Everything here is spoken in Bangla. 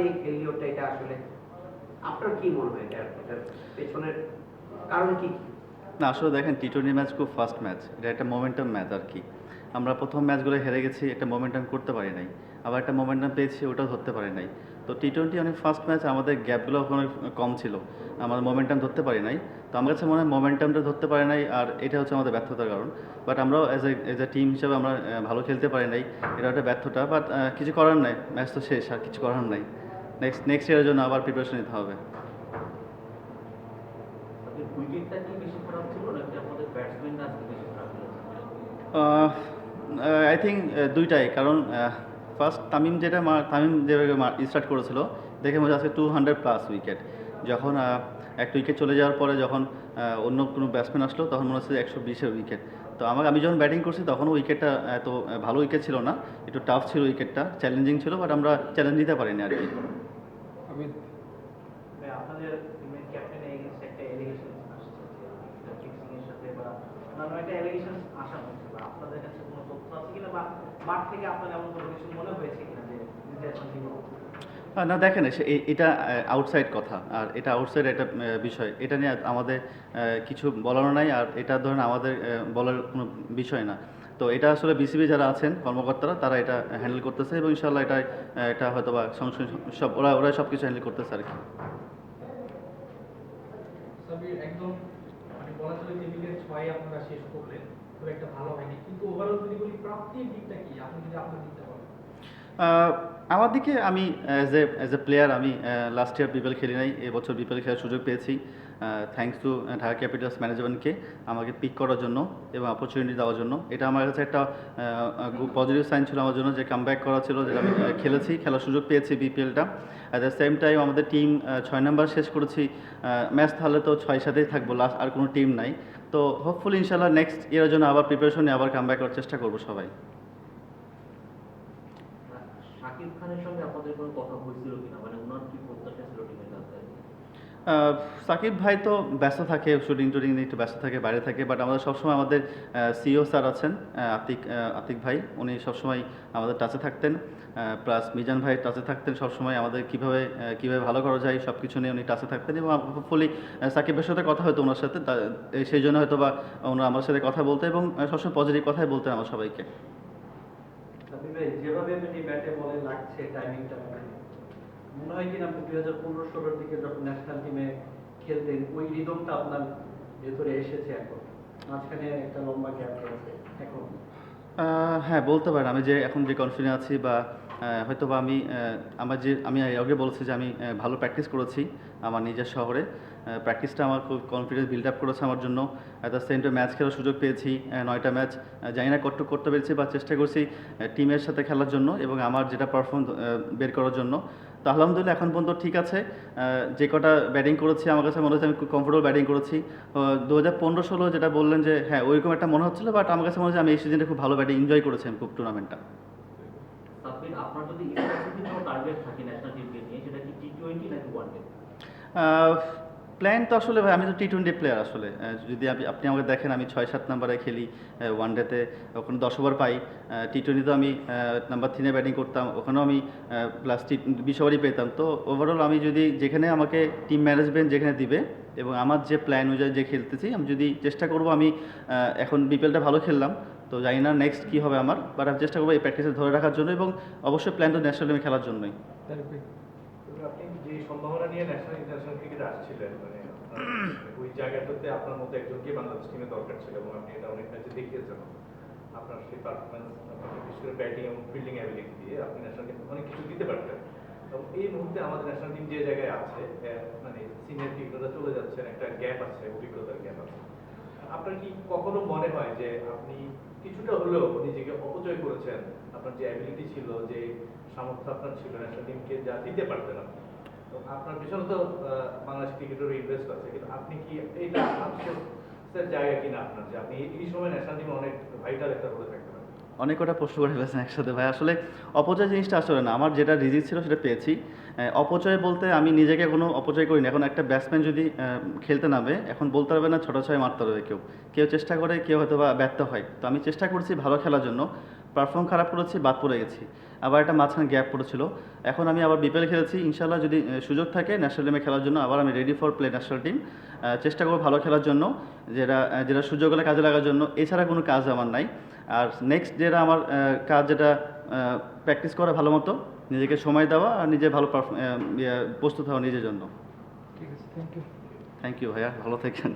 এই ফেলিওরটা এটা আসলে আপনার কি মনে হয় এটার পেছনের কারণ কি? না আসলে দেখেন টি-টোয়েন্টি ম্যাচ খুব ফাস্ট ম্যাচ। এটা একটা মোমেন্টাম ম্যাচ আরকি। আমরা ১ম ম্যাচগুলো হেরে গেছি, একটা মোমেন্টাম করতে পারি নাই। আবার একটা মোমেন্টাম পেয়েছি, ওটাও ধরতে পারি নাই। তো টি-টোয়েন্টি অনেক ফাস্ট ম্যাচ, আমাদের গ্যাপগুলো অনেক কম ছিল। আমরা মোমেন্টাম ধরতে পারি নাই। তো আমার কাছে মনে হয় মোমেন্টামটা ধরতে পারি নাই, আর এটা হচ্ছে আমাদের ব্যর্থতার কারণ। বাট আমরাও এজ এ টিম হিসেবে আমরা ভালো খেলতে পারি নাই। এটা একটা ব্যর্থতা, বাট কিছু করার নাই। ম্যাচ তো শেষ, আর কিছু করার নাই। নেক্সট ইয়ারের জন্য আবার প্রিপারেশন নিতে হবে। আপনাদের উইকেটটা কি বেশি খারাপ ছিল নাকি আপনাদের ব্যাটসম্যানরা আজকে বেশি খারাপ খেলেছে? আই থিঙ্ক দুইটাই। কারণ ফার্স্ট তামিম যেভাবে স্টার্ট করেছিল, দেখে মনে হচ্ছে 200+ উইকেট। যখন একটা উইকেট চলে যাওয়ার পরে যখন অন্য কোনো ব্যাটসম্যান আসলো, তখন মনে হচ্ছে 120-এর উইকেট। তো আমি যখন ব্যাটিং করছি তখনও উইকেটটা এত ভালো উইকেট ছিল না, একটু টাফ ছিল উইকেটটা, চ্যালেঞ্জিং ছিল, বাট আমরা চ্যালেঞ্জ নিতে পারিনি আর কি। আমি আপনাদের টিমের ক্যাপ্টেনের এগেইনস্ট একটা এলিগেশন আসছে যে ফিক্সিং এর সাথে বা অন্যান্য একটা এলিগেশন আসা হচ্ছে, বা আপনাদের কাছে কোনো তথ্য আছে কিনা বা মাঠ থেকে আপনার এমন কোনো কিছু মনে হয়েছে কিনা যে ডিটেকশন দিব? না দেখেন, এটা আউটসাইড কথা, আর এটা আউটসাইড একটা বিষয়। এটা নিয়ে আমাদের কিছু বলারও নাই, আর এটা ধরেন আমাদের বলার কোনো বিষয় না। তো এটা আসলে বিসিবি যারা আছেন কর্মকর্তারা, তারা এটা হ্যান্ডেল করতেছে, এবং ইনশাল্লাহ এটা হয়তো বা সব ওরা সব কিছু হ্যান্ডেল করতেছে আর কি। সাবির একদম মানে বলা চলে টেবিলের ৬ আপনারা শেষ করলেন, খুব একটা ভালো হয়নি, কিন্তু ওভারঅল যদি বলি প্রাপ্তির দিকটা কি, আপনি যদি আপনার দিকটা বলেন। আহ, আমার দিকে আমি অ্যাজ এ প্লেয়ার আমি লাস্ট ইয়ার বিপিএল খেলি নাই, এবছর বিপিএল খেলার সুযোগ পেয়েছি। থ্যাঙ্কস টু ঢাকা ক্যাপিটালস ম্যানেজমেন্টকে আমাকে পিক করার জন্য এবং অপরচুনিটি দেওয়ার জন্য। এটা আমার কাছে একটা পজিটিভ সাইন ছিল আমার জন্য, যে কামব্যাক করা ছিল, যেটা আমি খেলার সুযোগ পেয়েছি বিপিএলটা। অ্যাট দ্য সেম টাইম আমাদের টিম 6 নম্বর শেষ করেছি। ম্যাচ তাহলে তো 6-7-এই থাকবো, লাস্ট আর কোনো টিম নাই। তো হোপফুলি ইনশাল্লাহ নেক্সট ইয়ারের জন্য আবার প্রিপারেশন নিয়ে আবার কামব্যাক করার চেষ্টা করবো সবাই। শাকিব খানের সঙ্গে আপনাদের কোনো কথা হয়েছিল কিনা, মানে ওনার কি প্রত্যাশা ছিল টিমের কাছে? সাকিব ভাই তো ব্যস্ত থাকে, শুটিং টুটিং নিয়ে একটু ব্যস্ত থাকে, বাইরে থাকে। বাট আমাদের সবসময় আমাদের সিইও স্যার আছেন, আতিক ভাই, উনি সবসময় আমাদের টাচে থাকতেন। প্লাস মিজান ভাই টাচে থাকতেন সবসময়, আমাদের কীভাবে ভালো করা যায় সব কিছু নিয়ে উনি টাচে থাকতেন। এবং হোপফুলি সাকিবের সাথে কথা হতো ওনার সাথে, সেই জন্য হয়তো বা ওনারা আমার সাথে কথা বলতে, এবং সবসময় পজিটিভ কথাই বলতেন আমার সবাইকে। সাবির ভাই, যেভাবে আপনি ব্যাটে বলে লাগছে টাইমিংটা, মনে হয় কিনা আপনি 2015-16 দিকে যখন ন্যাশনাল টিমে খেলতেন ওই রিদমটা আপনার ভেতরে এসেছে এখন? মাঝখানে একটা লম্বা গ্যাপ রয়েছে এখন। হ্যাঁ, বলতে পারেন। আমি এখন যে কনফিডেন্ট আছি, বা হয়তো বা আমি আগে বলেছি যে আমি ভালো প্র্যাকটিস করেছি আমার নিজের শহরে। প্র্যাকটিসটা আমার খুব কনফিডেন্স বিল্ড আপ করেছে আমার জন্য। At the same time match খেলার সুযোগ পেয়েছি, 9টা ম্যাচ। জানি না কতটুকু করতে পেরেছি, বা চেষ্টা করছি টিমের সাথে খেলার জন্য এবং আমার যেটা পারফর্ম বের করার জন্য। তো আলহামদুলিল্লাহ এখন পর্যন্ত ঠিক আছে। যে কটা ব্যাটিং করেছি আমার কাছে মনে হচ্ছে আমি খুব কমফোর্টেবল ব্যাটিং করেছি। 2015-16 যেটা বললেন যে হ্যাঁ ওইরকম একটা মনে হচ্ছিলো, বাট আমার কাছে মনে হচ্ছে আমি এই সিজনটা খুব ভালো ব্যাটিং এনজয় করেছি আমি খুব টুর্নামেন্টটা। সাব্বির, আপনার যদি স্পেসিফিক কোনো টার্গেট থাকে ন্যাশনাল টিমকে নিয়ে, সেটা কি টি-20 নাকি ওয়ানডে? প্ল্যান তো আসলে ভাই, আমি তো টি-টোয়েন্টি প্লেয়ার আসলে। যদি আপনি আমাকে দেখেন, আমি 6-7 নাম্বারে খেলি ওয়ানডেতে, ওখানে 10 ওভার পাই। টি-টোয়েন্টিতেও আমি নাম্বার 3-এ ব্যাটিং করতাম, ওখানেও আমি প্লাস 20 ওভারই পেতাম। তো ওভারঅল আমি যদি যেখানে আমাকে টিম ম্যানেজমেন্ট যেখানে দিবে এবং আমার যে প্ল্যান অনুযায়ী যে খেলতেছি, আমি যদি চেষ্টা করবো, আমি এখন বিপিএলটা ভালো খেললাম, তো জানি না নেক্সট কী হবে আমার, বাট আমি চেষ্টা করবো এই প্র্যাকটিসে ধরে রাখার জন্য, এবং অবশ্যই প্ল্যান তো ন্যাশনাল টিমে খেলার জন্যই। আপনি যে সম্ভাবনা নিয়ে ন্যাশনাল ইন্টারন্যাশনাল ক্রিকেটে আসছিলেন, মানে ওই জায়গাটাতে আপনার মতো একজনকে বাংলাদেশ টিমে দরকার ছিল, এবং আপনি এটা অনেক ম্যাচে দেখিয়েছেন। আপনার সেই পারফরমেন্স, আপনার বিশেষ করে ব্যাটিং এবং ফিল্ডিং অ্যাবিলিটি দিয়ে আপনি ন্যাশনাল টিম অনেক কিছু দিতে পারতেন। এবং এই মুহূর্তে আমাদের ন্যাশনাল টিম যে জায়গায় আছে, মানে সিনিয়র ক্রিকেটাররা চলে যাচ্ছেন, একটা গ্যাপ আছে, অভিজ্ঞতার গ্যাপ আছে। আপনার কি কখনো মনে হয় যে আপনি কিছুটা হলেও নিজেকে অপচয় করেছেন? আপনার যে অ্যাবিলিটি ছিল, যে সামর্থ্য আপনার ছিল, ন্যাশনাল টিমকে যা দিতে পারতেন আপনি, তো আপনার পিছনে তো বাংলাদেশ ক্রিকেটের ইনভেস্ট আছে, কিন্তু আপনি কি এইটা আফসোসের জায়গা কিনা আপনার, যে আপনি এই সময় ন্যাশনাল টিমে অনেক ভাইটাল একটা রোলে থাকতে পারেন? অনেক কটা প্রশ্ন করে ফেলেছেন একসাথে ভাই। আসলে অপচয় জিনিসটা আসলে না, আমার যেটা রিজিক ছিল সেটা পেয়েছি। অপচয় বলতে আমি নিজেকে কোনো অপচয় করিনি। এখন একটা ব্যাটসম্যান যদি খেলতে নামে, এখন বলতে পারবে না ছটা ছয় মারতে পারবে কেউ, চেষ্টা করে, কেউ হয়তো বা ব্যর্থ হয়। তো আমি চেষ্টা করছি ভালো খেলার জন্য। পারফর্ম খারাপ করেছি, বাদ পড়ে গেছি। আবার একটা মাঝখানে গ্যাপ পড়েছিল। এখন আমি আবার বিপিএল খেলেছি, ইনশাল্লাহ যদি সুযোগ থাকে ন্যাশনাল টিমে খেলার জন্য আবার আমি ready for play national team. চেষ্টা করবো ভালো খেলার জন্য, যেটা সুযোগ হলে কাজে লাগার জন্য। এছাড়া কোনো কাজ আমার নাই। আর নেক্সট যেটা আমার কাজ, যেটা প্র্যাকটিস করা ভালো মতো, নিজেকে সময় দেওয়া আর নিজে ভালো প্রস্তুত হওয়া নিজের জন্য। ঠিক আছে, থ্যাংক ইউ। থ্যাংক ইউ ভাইয়া, ভালো থাকেন।